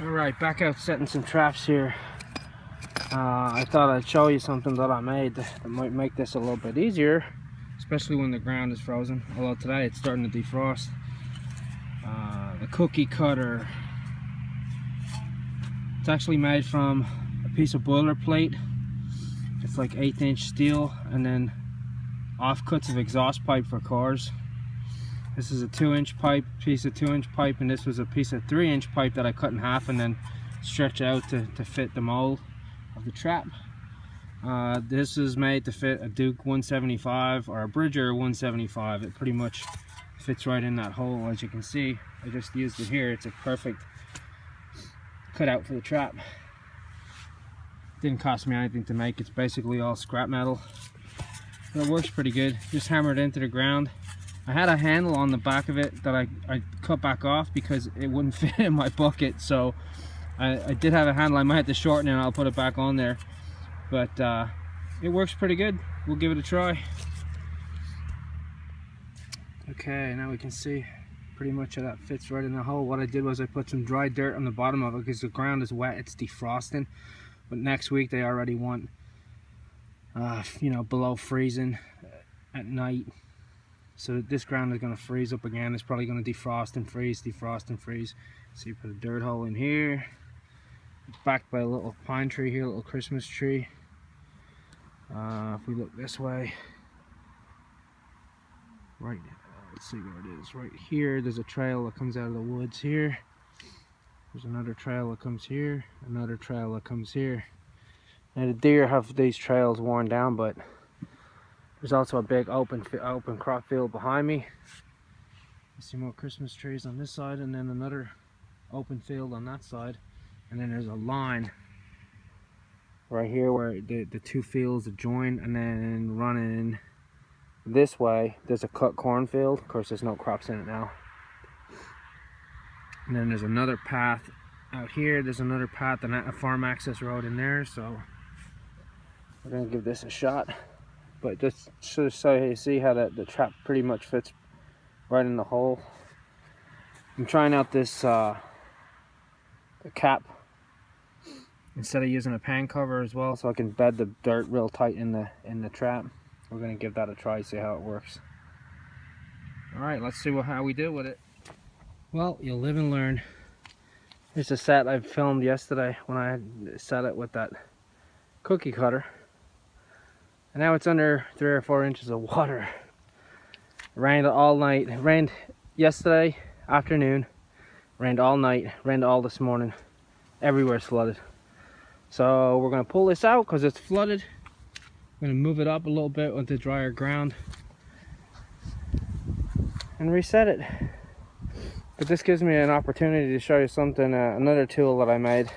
Alright, back out setting some traps here. I thought I'd show you something that I made that might make this a little bit easier, especially when the ground is frozen, although today it's starting to defrost. The cookie cutter. It's actually made from a piece of boilerplate. It's like 1/8 inch steel, and then offcuts of exhaust pipe for cars. This is a 2-inch pipe, piece of 2-inch pipe, and this was a piece of 3-inch pipe that I cut in half and then stretched out to fit the mold of the trap. This is made to fit a Duke 175 or a Bridger 175. It pretty much fits right in that hole, as you can see. I just used it here. It's a perfect cutout for the trap. Didn't cost me anything to make. It's basically all scrap metal, but it works pretty good. Just hammer it into the ground. I had a handle on the back of it that I cut back off because it wouldn't fit in my bucket, so I did have a handle. I might have to shorten it and I'll put it back on there, but it works pretty good. We'll give it a try. Okay, now we can see pretty much how that fits right in the hole. What I did was I put some dry dirt on the bottom of it because the ground is wet, it's defrosting, but next week they already want you know, below freezing at night. So this ground is going to freeze up again. It's probably going to defrost and freeze, defrost and freeze. So you put a dirt hole in here. It's backed by a little pine tree here, a little Christmas tree. If we look this way, right, let's see where it is. Right here, there's a trail that comes out of the woods here. There's another trail that comes here, another trail that comes here. Now the deer have these trails worn down, but there's also a big open crop field behind me. You see more Christmas trees on this side, and then another open field on that side. And then there's a line right here where the two fields join, and then running this way, there's a cut cornfield. Of course, there's no crops in it now. And then there's another path out here. There's another path and a farm access road in there. So we're gonna give this a shot. But just so you see how the trap pretty much fits right in the hole. I'm trying out this the cap instead of using a pan cover as well, so I can bed the dirt real tight in the trap. We're gonna give that a try, see how it works. All right, let's see how we do with it. Well, you'll live and learn. Here's a set I filmed yesterday when I had set it with that cookie cutter. And now it's under 3 or 4 inches of water. It rained all night. It rained yesterday afternoon, rained all night, rained all this morning. Everywhere's flooded. So we're gonna pull this out because it's flooded. I'm gonna move it up a little bit onto drier ground and reset it. But this gives me an opportunity to show you something, another tool that I made.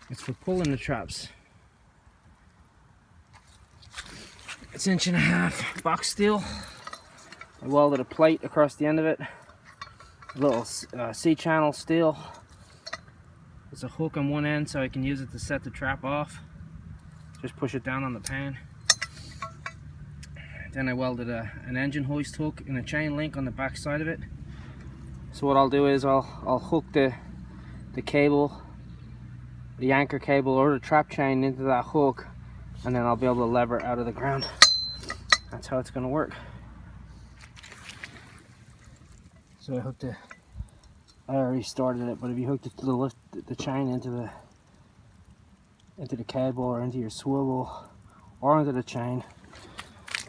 It's for pulling the traps. It's 1.5 inch box steel. I welded a plate across the end of it. A little C-channel steel. There's a hook on one end so I can use it to set the trap off. Just push it down on the pan. Then I welded an engine hoist hook and a chain link on the back side of it. So what I'll do is I'll hook the cable, the anchor cable or the trap chain into that hook, and then I'll be able to lever it out of the ground. That's how it's going to work. So I hooked it. I already started it, but if you hook the chain into the cable or into your swivel or into the chain,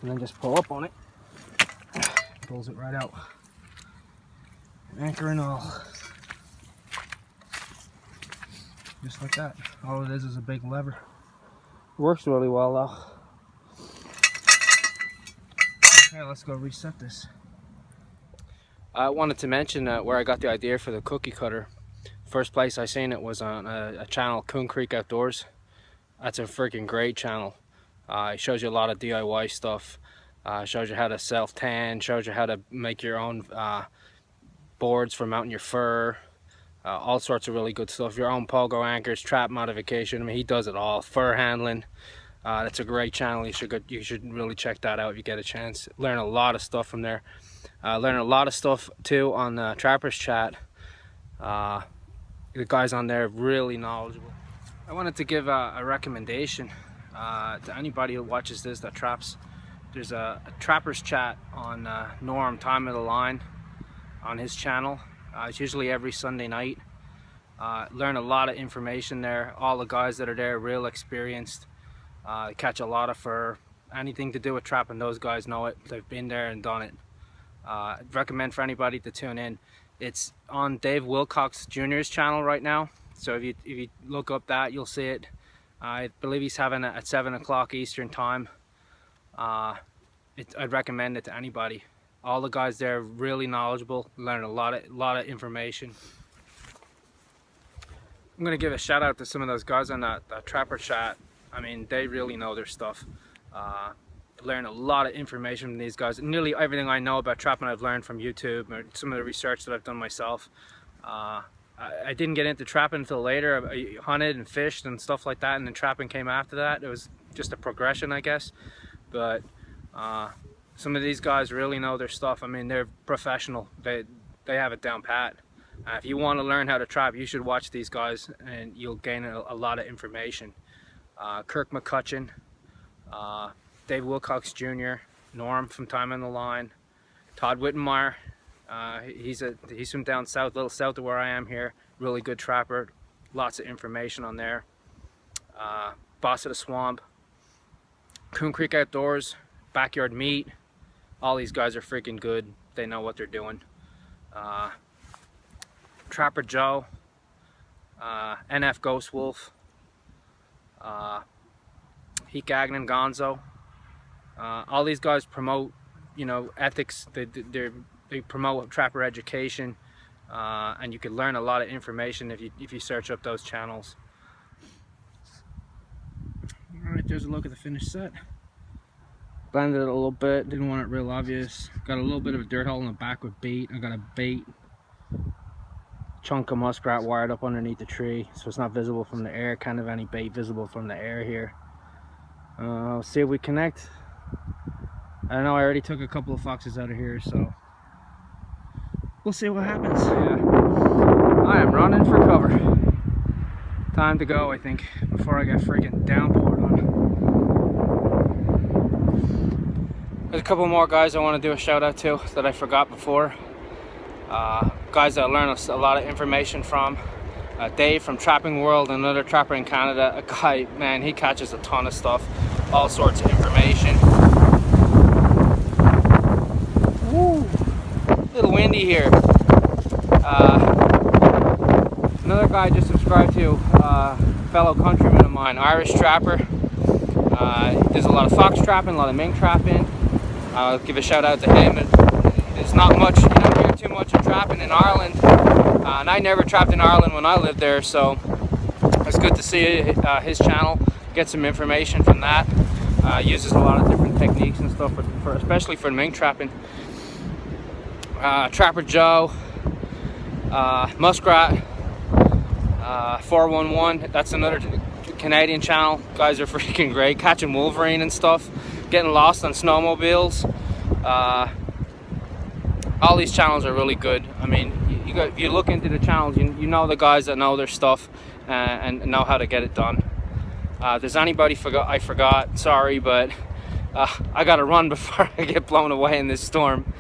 and then just pull up on it, pulls it right out. Anchor and all. Just like that. All it is a big lever. It works really well though. Okay, let's go reset this. I wanted to mention where I got the idea for the cookie cutter. First place I seen it was on a channel, Coon Creak Outdoors. That's a freaking great channel. It shows you a lot of DIY stuff. Shows you how to self-tan, shows you how to make your own boards for mounting your fur. All sorts of really good stuff. Your own pogo anchors, trap modification. I mean, he does it all. Fur handling. That's a great channel. You should really check that out if you get a chance. Learn a lot of stuff from there. Learn a lot of stuff too on the Trappers chat. The guys on there are really knowledgeable. I wanted to give a recommendation to anybody who watches this that traps. There's a Trappers chat on Norm Time of the Line on his channel. It's usually every Sunday night. Learn a lot of information there. All the guys that are there are real experienced. Catch a lot of fur. Anything to do with trapping, those guys know it. They've been there and done it. I'd recommend for anybody to tune in. It's on Dave Wilcox Jr.'s channel right now. So if you look up that, you'll see it. I believe he's having it at 7 o'clock Eastern time. I'd recommend it to anybody. All the guys there are really knowledgeable. Learn a lot of information. I'm gonna give a shout out to some of those guys on that Trapper chat. I mean, they really know their stuff. Learn a lot of information from these guys. Nearly everything I know about trapping I've learned from YouTube or some of the research that I've done myself. I didn't get into trapping until later. I hunted and fished and stuff like that, and then trapping came after that. It was just a progression, I guess. But some of these guys really know their stuff. I mean, they're professional. They have it down pat. If you want to learn how to trap, you should watch these guys and you'll gain a lot of information. Kirk McCutcheon, Dave Wilcox Jr, Norm from Time on the Line, Todd Whittenmyer, he's from down south, a little south of where I am here. Really good trapper, lots of information on there. Boss of the Swamp, Coon Creak Outdoors, Backyardmeat. All these guys are freaking good. They know what they're doing. Trapper Joe, NLGhostWolf, Heith Gagnon, Gonzo. All these guys promote, you know, ethics. They promote trapper education, and you can learn a lot of information if you search up those channels. All right, there's a look at the finished set. Blended it a little bit. Didn't want it real obvious. Got a little bit of a dirt hole in the back with bait. I got a bait chunk of muskrat wired up underneath the tree, so it's not visible from the air. Kind of any bait visible from the air here. See if we connect. I don't know, I already took a couple of foxes out of here, so we'll see what happens. Yeah. I am running for cover. Time to go, I think, before I get freaking downpoured on. There's a couple more guys I want to do a shout out to that I forgot before. Guys that I learned a lot of information from. Dave from Trapping World, another trapper in Canada. A guy, man, he catches a ton of stuff, all sorts of information. Woo, a little windy here. Another guy I just subscribed to, fellow countryman of mine, Irish trapper. There's a lot of fox trapping, a lot of mink trapping. I'll give a shout out to him. There's not much, you don't hear too much of trapping in Ireland, and I never trapped in Ireland when I lived there, so it's good to see his channel, get some information from that. Uses a lot of different techniques and stuff, especially for mink trapping. Trapper Joe, Muskrat, 411, that's another Canadian channel. Guys are freaking great, catching wolverine and stuff, getting lost on snowmobiles. All these channels are really good. I mean, if you look into the channels, you know the guys that know their stuff and know how to get it done. If there's anybody I forgot, sorry, but I gotta run before I get blown away in this storm.